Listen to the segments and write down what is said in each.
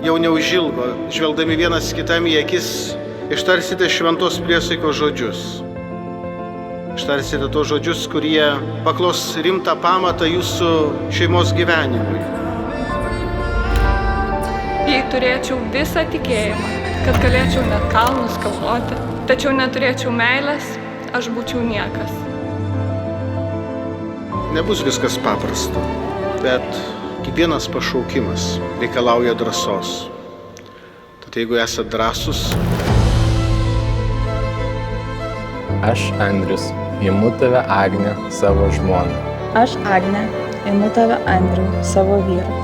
jau neužilgo, žvelgdami vienas kitam į akis, ištarsite šventos priesaikos žodžius. Ištarsite tos žodžius, kurie paklos rimtą pamatą jūsų šeimos gyvenimui. Jei turėčiau visą tikėjimą, kad galėčiau net kalnus kalnuoti, tačiau neturėčiau meilės, aš būčiau niekas. Nebus viskas paprasta, bet kiekvienas pašaukimas reikalauja drąsos. Tad jeigu esate drąsus, Aš, Andrius, imu tave Agnę, savo žmoną. Aš, Agnė, imu tave Andrių, savo vyrą.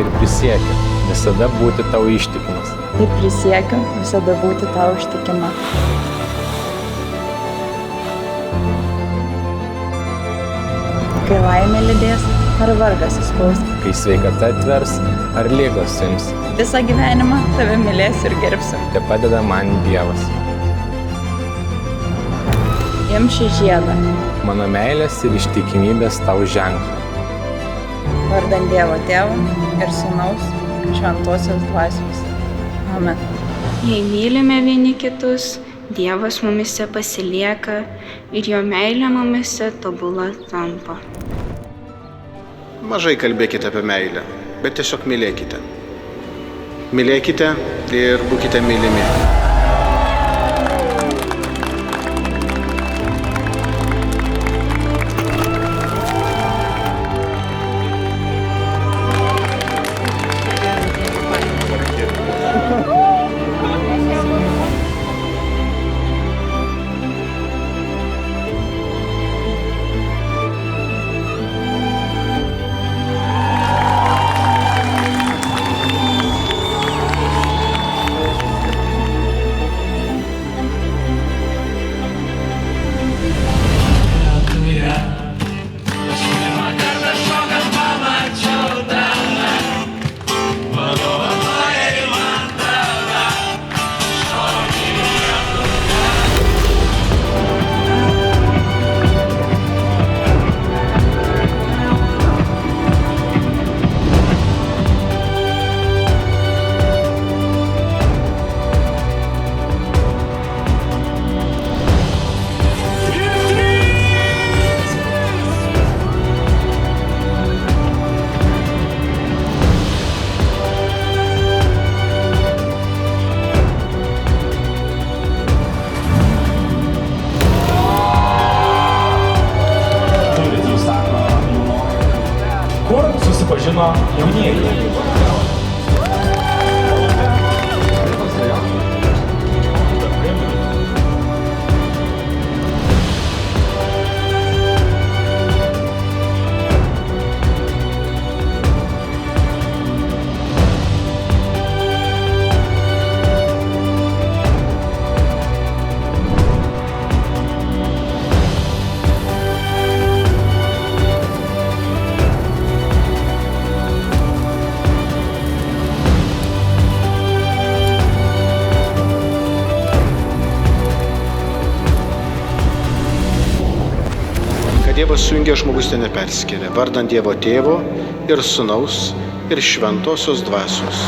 Ir prisiekiu visada būti tau ištikimas. Ir prisiekiu visada būti tau ištikima. Kai laimė lydės, ar vargas įspaus, Kai sveikata atvers, ar ligos ims, visą gyvenimą tave mylėsiu ir gerbsiu. te padeda man Dievas. Imk šį žiedą, Mano meilės ir ištikimybės tau ženklą. vardan Dievo Tėvo ir Sūnaus šventosios dvasios. Amen. Jei mylime vieni kitus, Dievas mumise pasilieka ir jo meilė mumise tobula tampa. mažai kalbėkite apie meilę, bet tiesiog mylėkite. Mylėkite ir būkite mylimi. Kur susipažino jaunieji? Dievas sujungė, žmogus ten neperskėlė, vardan Dievo Tėvo ir Sūnaus ir šventosios dvasios.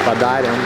Padarėm.